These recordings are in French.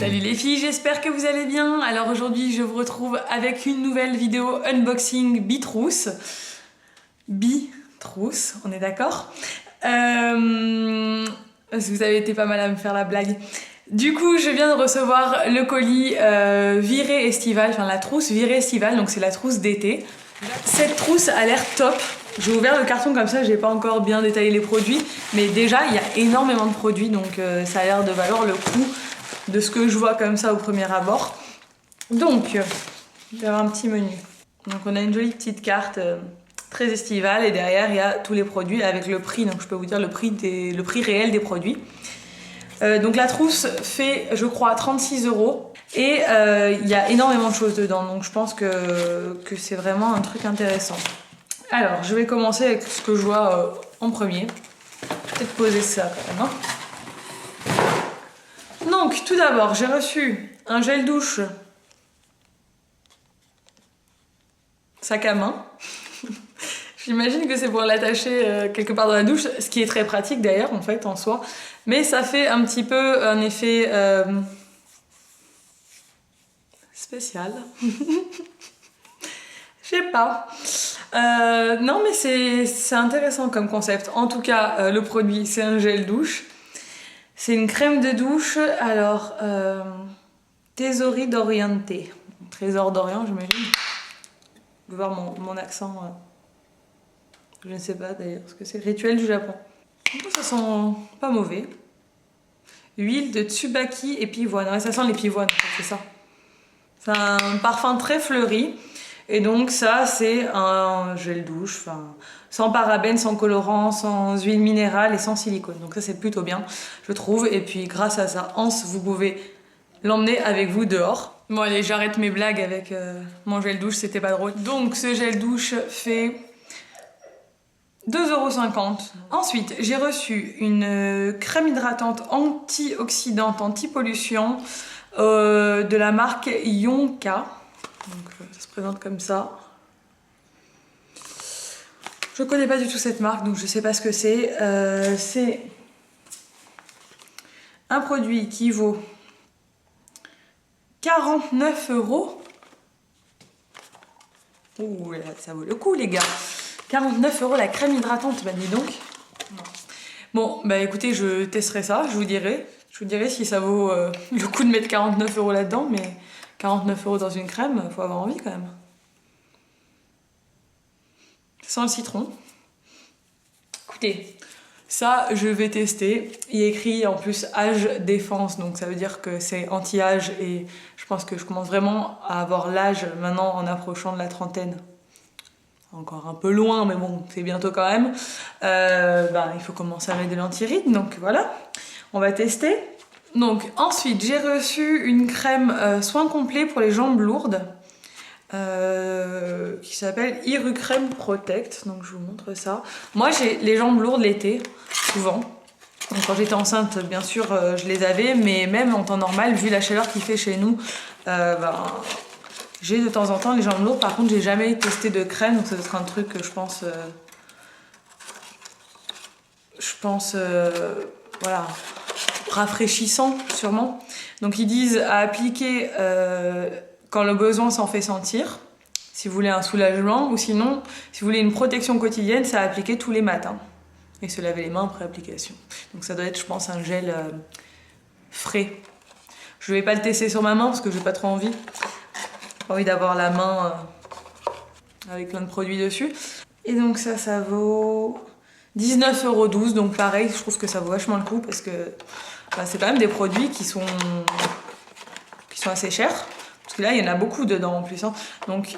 Salut les filles, j'espère que vous allez bien. Alors aujourd'hui je vous retrouve avec une nouvelle vidéo unboxing Bitrousse. Bitrousse, on est d'accord Parce que vous avez été pas mal à me faire la blague. Du coup je viens de recevoir le colis virée estivale, enfin la trousse virée estivale, donc c'est la trousse d'été. Cette trousse a l'air top. J'ai ouvert le carton comme ça, j'ai pas encore bien détaillé les produits, mais déjà il y a énormément de produits, donc ça a l'air de valoir le coup de ce que je vois comme ça au premier abord. Donc, il va y avoir un petit menu. Donc on a une jolie petite carte très estivale et derrière il y a tous les produits avec le prix, donc je peux vous dire le prix réel des produits. Donc la trousse fait, je crois, 36 € et il y a énormément de choses dedans, donc je pense que c'est vraiment un truc intéressant. Alors, je vais commencer avec ce que je vois en premier. Peut-être poser ça quand même. Hein. Donc, tout d'abord, j'ai reçu un gel douche sac à main. J'imagine que c'est pour l'attacher quelque part dans la douche, ce qui est très pratique d'ailleurs, en fait, en soi. Mais ça fait un petit peu un effet spécial. Je sais pas. Non mais c'est intéressant comme concept. En tout cas, le produit c'est un gel douche. C'est une crème de douche. Alors, Tesori d'Oriente. Trésor d'Orient, j'imagine. Vous pouvez voir mon accent. Je ne sais pas d'ailleurs ce que c'est. Rituel du Japon. Ça sent pas mauvais. Huile de tsubaki et pivoine. Ouais, ça sent les pivoines, c'est ça. C'est un parfum très fleuri. Et donc ça c'est un gel douche, sans parabènes, sans colorant, sans huile minérale et sans silicone. Donc ça c'est plutôt bien, je trouve. Et puis grâce à ça, vous pouvez l'emmener avec vous dehors. Bon allez, j'arrête mes blagues avec mon gel douche, c'était pas drôle. Donc ce gel douche fait 2,50 €. Ensuite, j'ai reçu une crème hydratante antioxydante, anti-pollution de la marque Yonka. Donc ça se présente comme ça. Je connais pas du tout cette marque, donc je sais pas ce que c'est. C'est un produit qui vaut 49 €. Ouh, ça vaut le coup les gars. 49 € la crème hydratante, bah dis donc. Non. Bon, bah écoutez, je testerai ça, je vous dirai. Je vous dirai si ça vaut le coup de mettre 49 € là-dedans, mais 49 € dans une crème, faut avoir envie quand même. Sans le citron. Écoutez, ça je vais tester. Il y a écrit en plus âge défense, donc ça veut dire que c'est anti-âge et je pense que je commence vraiment à avoir l'âge maintenant en approchant de la trentaine. Encore un peu loin, mais bon, c'est bientôt quand même. Il faut commencer à mettre de l'anti-rides, donc voilà, on va tester. Donc ensuite j'ai reçu une crème soin complet pour les jambes lourdes qui s'appelle Irucrème Protect, donc je vous montre ça. Moi j'ai les jambes lourdes l'été, souvent. Donc quand j'étais enceinte bien sûr je les avais, mais même en temps normal vu la chaleur qu'il fait chez nous, j'ai de temps en temps les jambes lourdes. Par contre j'ai jamais testé de crème, donc ça doit être un truc que je pense voilà, rafraîchissant sûrement. Donc ils disent à appliquer quand le besoin s'en fait sentir, si vous voulez un soulagement, ou sinon si vous voulez une protection quotidienne, c'est à appliquer tous les matins et se laver les mains après application. Donc ça doit être, je pense, un gel frais. Je vais pas le tester sur ma main parce que j'ai pas trop envie. J'ai pas envie d'avoir la main avec plein de produits dessus. Et donc ça vaut 19,12 €, donc pareil, je trouve que ça vaut vachement le coup parce que c'est quand même des produits qui sont assez chers, parce que là il y en a beaucoup dedans en plus. Hein. Donc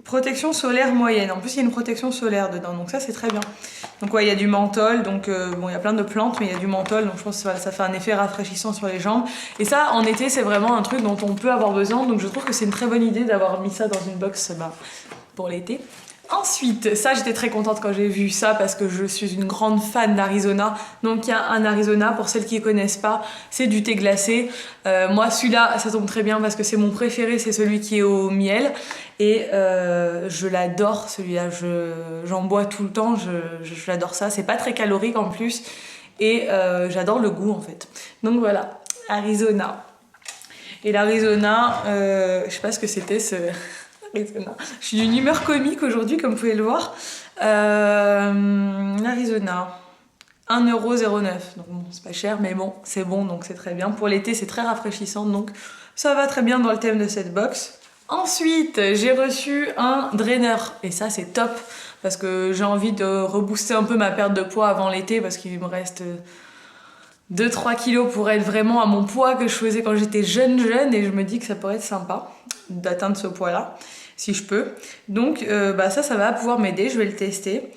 protection solaire moyenne, en plus il y a une protection solaire dedans, donc ça c'est très bien. Donc ouais, il y a du menthol, donc bon il y a plein de plantes, mais il y a du menthol, donc je pense que voilà, ça fait un effet rafraîchissant sur les jambes. Et ça en été c'est vraiment un truc dont on peut avoir besoin, donc je trouve que c'est une très bonne idée d'avoir mis ça dans une box pour l'été. Ensuite, ça j'étais très contente quand j'ai vu ça parce que je suis une grande fan d'Arizona. Donc il y a un Arizona, pour celles qui ne connaissent pas, c'est du thé glacé. Moi celui-là, ça tombe très bien parce que c'est mon préféré, c'est celui qui est au miel. Et je l'adore celui-là, j'en bois tout le temps, j'adore ça. C'est pas très calorique en plus et j'adore le goût en fait. Donc voilà, Arizona. Et l'Arizona, je sais pas ce que c'était ce... Arizona. Je suis d'une humeur comique aujourd'hui, comme vous pouvez le voir. L'Arizona, 1,09€. Donc bon, c'est pas cher, mais bon, c'est bon, donc c'est très bien. Pour l'été, c'est très rafraîchissant, donc ça va très bien dans le thème de cette box. Ensuite, j'ai reçu un drainer. Et ça, c'est top, parce que j'ai envie de rebooster un peu ma perte de poids avant l'été, parce qu'il me reste 2-3 kilos pour être vraiment à mon poids que je faisais quand j'étais jeune, et je me dis que ça pourrait être sympa d'atteindre ce poids-là, si je peux. Donc ça va pouvoir m'aider, je vais le tester.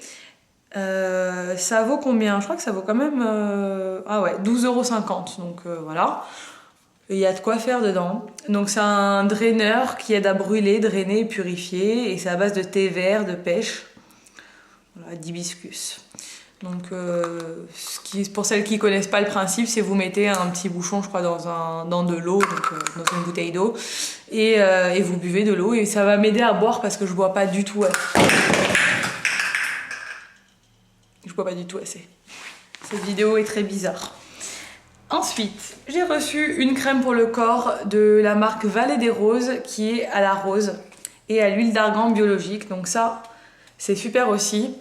Ça vaut combien? Je crois que ça vaut quand même 12,50 €, donc voilà. Il y a de quoi faire dedans. Donc c'est un drainer qui aide à brûler, drainer et purifier, et c'est à base de thé vert, de pêche, voilà, d'hibiscus. Donc pour celles qui connaissent pas le principe, c'est vous mettez un petit bouchon, je crois, dans de l'eau, dans une bouteille d'eau, et vous buvez de l'eau, et ça va m'aider à boire parce que je bois pas du tout assez. Je bois pas du tout assez. Cette vidéo est très bizarre. Ensuite, j'ai reçu une crème pour le corps de la marque Vallée des Roses qui est à la rose et à l'huile d'argan biologique. Donc ça, c'est super aussi.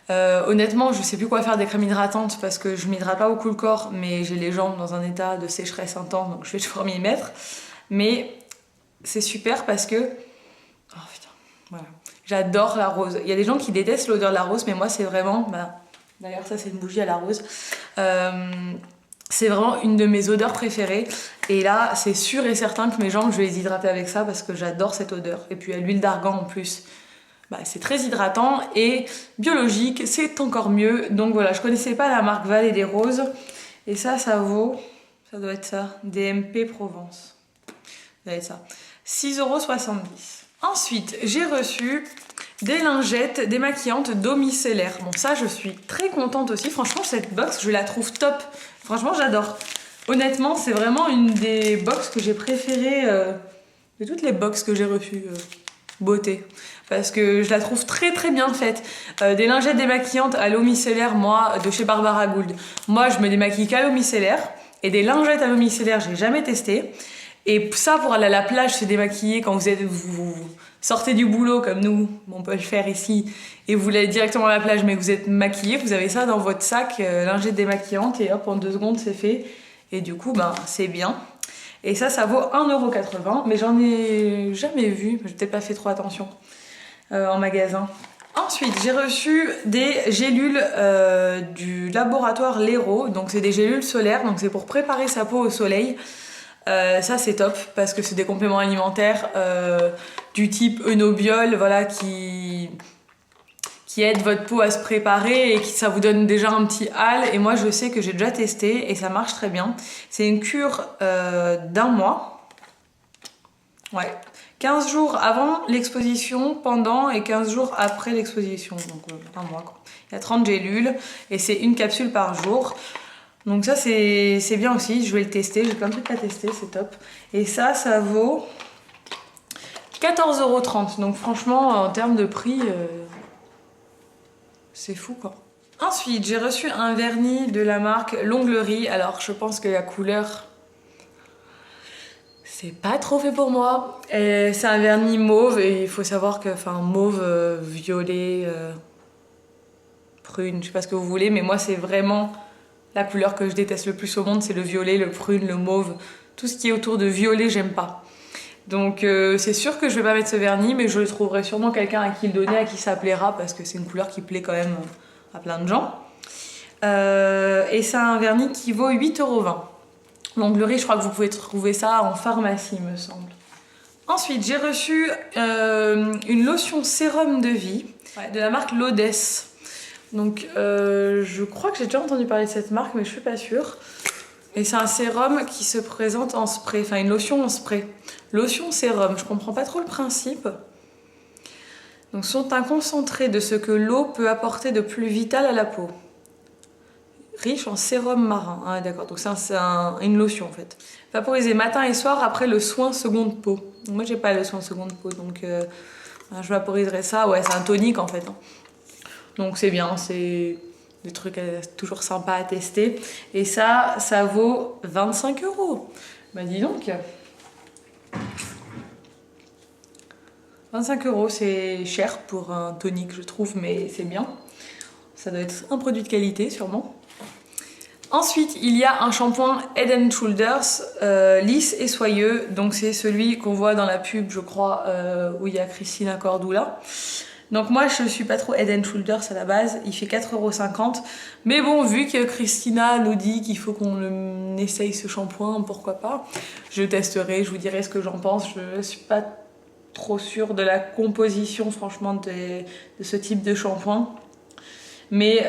Honnêtement, je sais plus quoi faire des crèmes hydratantes parce que je m'hydrate pas beaucoup le corps, mais j'ai les jambes dans un état de sécheresse intense, donc je vais devoir m'y mettre. Mais c'est super parce que... Oh putain, voilà. J'adore la rose. Il y a des gens qui détestent l'odeur de la rose, mais moi c'est vraiment... D'ailleurs ça c'est une bougie à la rose. C'est vraiment une de mes odeurs préférées. Et là, c'est sûr et certain que mes jambes, je vais les hydrater avec ça parce que j'adore cette odeur. Et puis à l'huile d'argan en plus. C'est très hydratant et biologique, c'est encore mieux. Donc voilà, je connaissais pas la marque Vallée des Roses. Et ça vaut, ça doit être ça, DMP Provence. Ça doit être ça. 6,70 €. Ensuite, j'ai reçu des lingettes démaquillantes d'eau micellaire. Bon, ça, je suis très contente aussi. Franchement, cette box, je la trouve top. Franchement, j'adore. Honnêtement, c'est vraiment une des box que j'ai préférées de toutes les box que j'ai reçues. Beauté. Parce que je la trouve très très bien faite. Des lingettes démaquillantes à l'eau micellaire, moi, de chez Barbara Gould. Moi, je me démaquille qu'à l'eau micellaire. Et des lingettes à l'eau micellaire, j'ai jamais testé. Et ça, pour aller à la plage, se démaquiller quand vous sortez du boulot comme nous, on peut le faire ici, et vous allez directement à la plage, mais que vous êtes maquillé, vous avez ça dans votre sac, lingette démaquillante, et hop, en 2 secondes, c'est fait. Et du coup, c'est bien. Et ça vaut 1,80 €, mais j'en ai jamais vu, j'ai peut-être pas fait trop attention en magasin. Ensuite, j'ai reçu des gélules du laboratoire Lero, donc c'est des gélules solaires, donc c'est pour préparer sa peau au soleil. Ça c'est top parce que c'est des compléments alimentaires du type Eunobiol, voilà, qui aident votre peau à se préparer et ça vous donne déjà un petit hâle. Et moi je sais que j'ai déjà testé et ça marche très bien. C'est une cure d'1 mois. Ouais. 15 jours avant l'exposition, pendant et 15 jours après l'exposition. Donc 1 mois quoi. Il y a 30 gélules et c'est une capsule par jour. Donc ça c'est bien aussi, je vais le tester, j'ai plein de trucs à tester, c'est top. Et ça vaut 14,30 €, donc franchement en termes de prix, c'est fou quoi. Ensuite j'ai reçu un vernis de la marque L'Onglerie, alors je pense que la couleur, c'est pas trop fait pour moi. C'est un vernis mauve et il faut savoir que, mauve, violet, prune, je sais pas ce que vous voulez, mais moi c'est vraiment... La couleur que je déteste le plus au monde, c'est le violet, le prune, le mauve. Tout ce qui est autour de violet, j'aime pas. Donc c'est sûr que je vais pas mettre ce vernis, mais je trouverai sûrement quelqu'un à qui le donner, à qui ça plaira, parce que c'est une couleur qui plaît quand même à plein de gens. Et c'est un vernis qui vaut 8,20 €. L'Onglerie, je crois que vous pouvez trouver ça en pharmacie, il me semble. Ensuite, j'ai reçu une lotion sérum de vie de la marque L'Odès. Donc je crois que j'ai déjà entendu parler de cette marque, mais je suis pas sûre. Et c'est un sérum qui se présente en spray, enfin une lotion en spray. Lotion sérum, je comprends pas trop le principe. Donc sont un concentré de ce que l'eau peut apporter de plus vital à la peau. Riche en sérum marin. Ah d'accord, donc c'est une lotion en fait. Vaporisé matin et soir après le soin seconde peau. Donc, moi j'ai pas le soin seconde peau, donc je vaporiserai ça. Ouais, c'est un tonique en fait. Hein. Donc c'est bien, c'est des trucs toujours sympas à tester. Et ça vaut 25 €. Bah dis donc. 25 €, c'est cher pour un tonique, je trouve, mais c'est bien. Ça doit être un produit de qualité, sûrement. Ensuite, il y a un shampoing Head & Shoulders lisse et soyeux. Donc c'est celui qu'on voit dans la pub, je crois, où il y a Christina Cordula. Donc moi, je suis pas trop Head & Shoulders à la base. Il fait 4,50 €. Mais bon, vu que Christina nous dit qu'il faut qu'on essaye ce shampoing, pourquoi pas. Je testerai, je vous dirai ce que j'en pense. Je suis pas trop sûre de la composition, franchement, de ce type de shampoing. Mais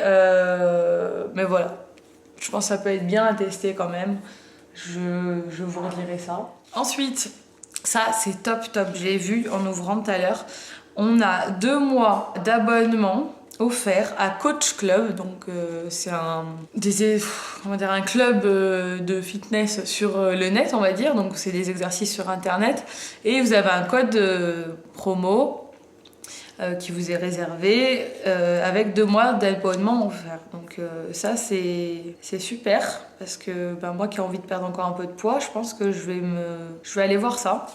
voilà. Je pense que ça peut être bien à tester quand même. Je vous redirai ça. Ensuite, ça c'est top top. J'ai vu en ouvrant tout à l'heure. On a 2 mois d'abonnement offert à Coach Club. Donc c'est un club de fitness sur le net, on va dire. Donc c'est des exercices sur internet. Et vous avez un code promo qui vous est réservé avec 2 mois d'abonnement offert. Donc ça c'est super parce que moi qui ai envie de perdre encore un peu de poids, je pense que je vais aller voir ça.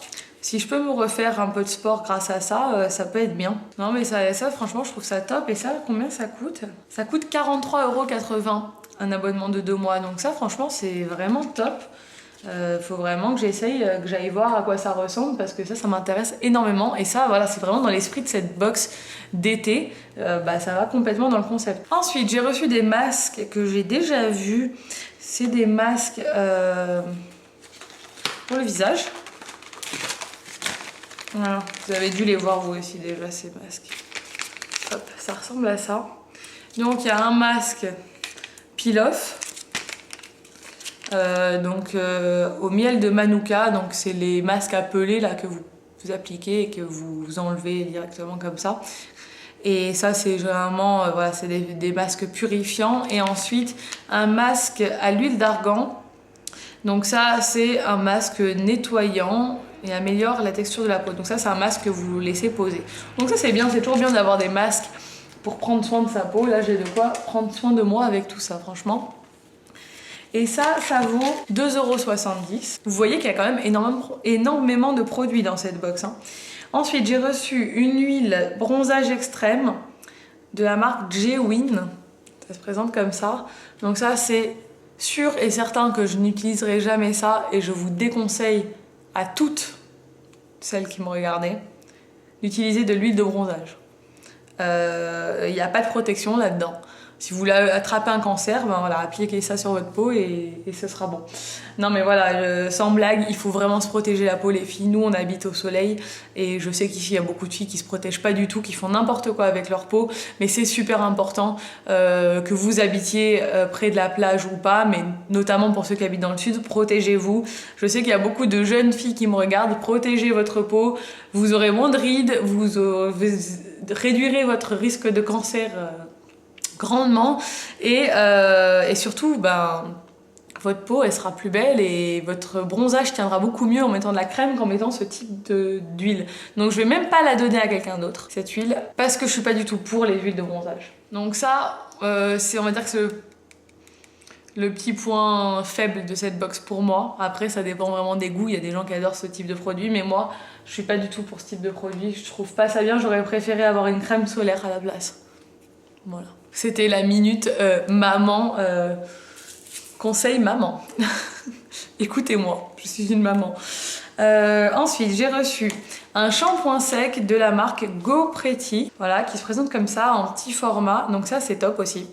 Si je peux me refaire un peu de sport grâce à ça, ça peut être bien. Non mais ça franchement je trouve ça top. Et ça combien ça coûte? Ça coûte 43,80 € un abonnement de 2 mois. Donc ça franchement c'est vraiment top. Faut vraiment que j'essaye, que j'aille voir à quoi ça ressemble parce que ça m'intéresse énormément et ça voilà c'est vraiment dans l'esprit de cette box d'été, ça va complètement dans le concept. Ensuite j'ai reçu des masques que j'ai déjà vus, c'est des masques pour le visage. Voilà, vous avez dû les voir vous aussi déjà ces masques. Hop, ça ressemble à ça. Donc il y a un masque peel-off. Au miel de Manuka, donc c'est les masques à peler là que vous appliquez et que vous enlevez directement comme ça. Et ça c'est généralement c'est des masques purifiants. Et ensuite un masque à l'huile d'argan. Donc ça c'est un masque nettoyant et améliore la texture de la peau. Donc ça c'est un masque que vous laissez poser. Donc ça c'est bien, c'est toujours bien d'avoir des masques pour prendre soin de sa peau. Là j'ai de quoi prendre soin de moi avec tout ça franchement. Et ça vaut 2,70 €. Vous voyez qu'il y a quand même énormément de produits dans cette box. Hein. Ensuite, j'ai reçu une huile bronzage extrême de la marque J-Win. Ça se présente comme ça. Donc ça, c'est sûr et certain que je n'utiliserai jamais ça. Et je vous déconseille à toutes celles qui m'ont regardé d'utiliser de l'huile de bronzage. Il n'y a pas de protection là-dedans. Si vous voulez attraper un cancer, appliquez ça sur votre peau et ce sera bon. Non mais voilà, sans blague, il faut vraiment se protéger la peau les filles. Nous on habite au soleil et je sais qu'ici il y a beaucoup de filles qui se protègent pas du tout, qui font n'importe quoi avec leur peau. Mais c'est super important que vous habitiez près de la plage ou pas, mais notamment pour ceux qui habitent dans le sud, protégez-vous. Je sais qu'il y a beaucoup de jeunes filles qui me regardent, protégez votre peau. Vous aurez moins de rides, vous réduirez votre risque de cancer grandement et surtout votre peau elle sera plus belle et votre bronzage tiendra beaucoup mieux en mettant de la crème qu'en mettant ce type d'huile. Donc je vais même pas la donner à quelqu'un d'autre cette huile parce que je suis pas du tout pour les huiles de bronzage. Donc ça c'est on va dire que c'est le petit point faible de cette box pour moi. Après ça dépend vraiment des goûts, il y a des gens qui adorent ce type de produit mais moi je suis pas du tout pour ce type de produit, je trouve pas ça bien, j'aurais préféré avoir une crème solaire à la place. Voilà. C'était la minute maman, conseil maman. Écoutez-moi, je suis une maman. Ensuite, j'ai reçu un shampoing sec de la marque Go Pretty, voilà, qui se présente comme ça en petit format. Donc ça, c'est top aussi,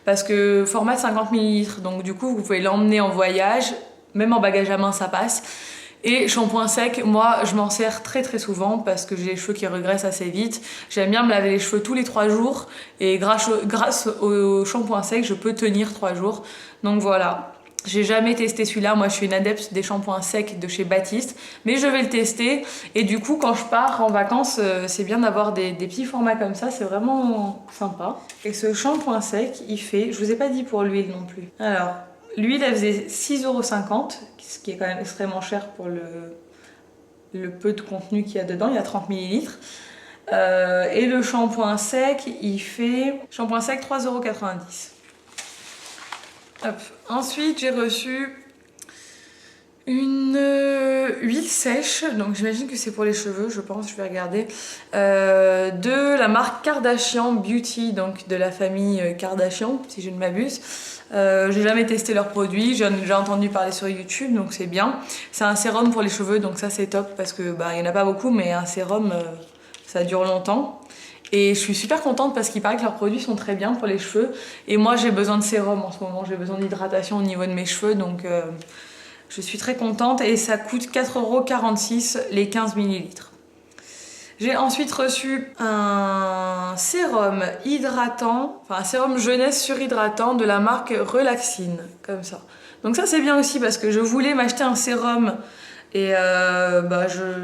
parce que format 50 ml. Donc du coup, vous pouvez l'emmener en voyage, même en bagage à main, ça passe. Et shampoing sec, moi je m'en sers très très souvent parce que j'ai les cheveux qui régressent assez vite. J'aime bien me laver les cheveux tous les 3 jours et grâce au shampoing sec, je peux tenir 3 jours. Donc voilà, j'ai jamais testé celui-là. Moi je suis une adepte des shampoings secs de chez Baptiste, mais je vais le tester. Et du coup, quand je pars en vacances, c'est bien d'avoir des petits formats comme ça, c'est vraiment sympa. Et ce shampoing sec, il fait, je vous ai pas dit pour l'huile non plus. Alors, l'huile elle faisait 6,50 €, ce qui est quand même extrêmement cher pour le peu de contenu qu'il y a dedans, il y a 30 ml. Et le shampoing sec, il fait shampoing sec 3,90 €. Hop. Ensuite, j'ai reçu Une huile sèche, donc j'imagine que c'est pour les cheveux, je pense, je vais regarder, de la marque Kardashian Beauty, donc de la famille Kardashian, si je ne m'abuse. J'ai jamais testé leurs produits, j'en ai déjà entendu parler sur YouTube, donc c'est bien. C'est un sérum pour les cheveux, donc ça c'est top, parce que bah, il n'y en a pas beaucoup, mais un sérum, ça dure longtemps. Et je suis super contente parce qu'il paraît que leurs produits sont très bien pour les cheveux. Et moi j'ai besoin de sérum en ce moment, j'ai besoin d'hydratation au niveau de mes cheveux, donc je suis très contente. Et ça coûte 4,46 € les 15 ml. J'ai ensuite reçu un sérum hydratant, enfin un sérum jeunesse surhydratant de la marque Relaxine, comme ça. Donc ça c'est bien aussi parce que je voulais m'acheter un sérum et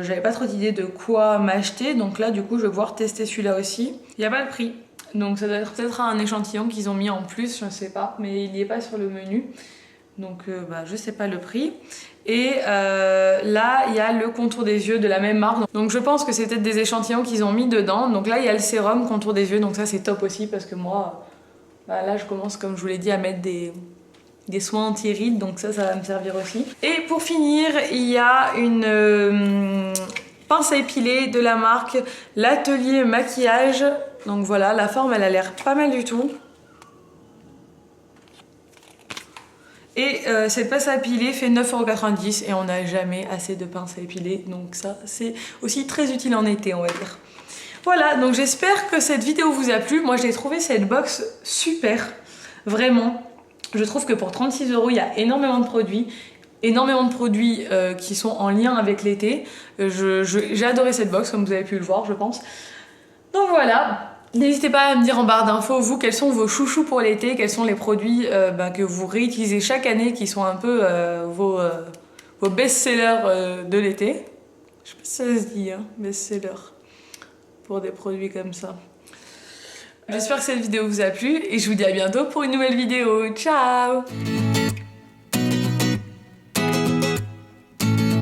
j'avais pas trop d'idées de quoi m'acheter, donc là du coup je vais pouvoir tester celui-là aussi. Il n'y a pas le prix, donc ça doit être peut-être un échantillon qu'ils ont mis en plus, je ne sais pas, mais il n'y est pas sur le menu, donc je sais pas le prix. Et là il y a le contour des yeux de la même marque, donc je pense que c'est peut-être des échantillons qu'ils ont mis dedans. Donc là il y a le sérum contour des yeux, donc ça c'est top aussi parce que moi là je commence, comme je vous l'ai dit, à mettre des soins anti-rides, donc ça va me servir aussi. Et pour finir, il y a une pince à épiler de la marque L'Atelier Maquillage. Donc voilà, la forme elle a l'air pas mal du tout. Et cette pince à épiler fait 9,90 € et on n'a jamais assez de pince à épiler, donc ça c'est aussi très utile en été, on va dire. Voilà, donc j'espère que cette vidéo vous a plu. Moi j'ai trouvé cette box super, vraiment. Je trouve que pour 36 €, il y a énormément de produits qui sont en lien avec l'été. J'ai adoré cette box, comme vous avez pu le voir, je pense. Donc voilà, n'hésitez pas à me dire en barre d'infos, vous, quels sont vos chouchous pour l'été, quels sont les produits que vous réutilisez chaque année, qui sont un peu vos best-sellers de l'été. Je sais pas si ça se dit, hein, best-seller, pour des produits comme ça. J'espère que cette vidéo vous a plu et je vous dis à bientôt pour une nouvelle vidéo. Ciao!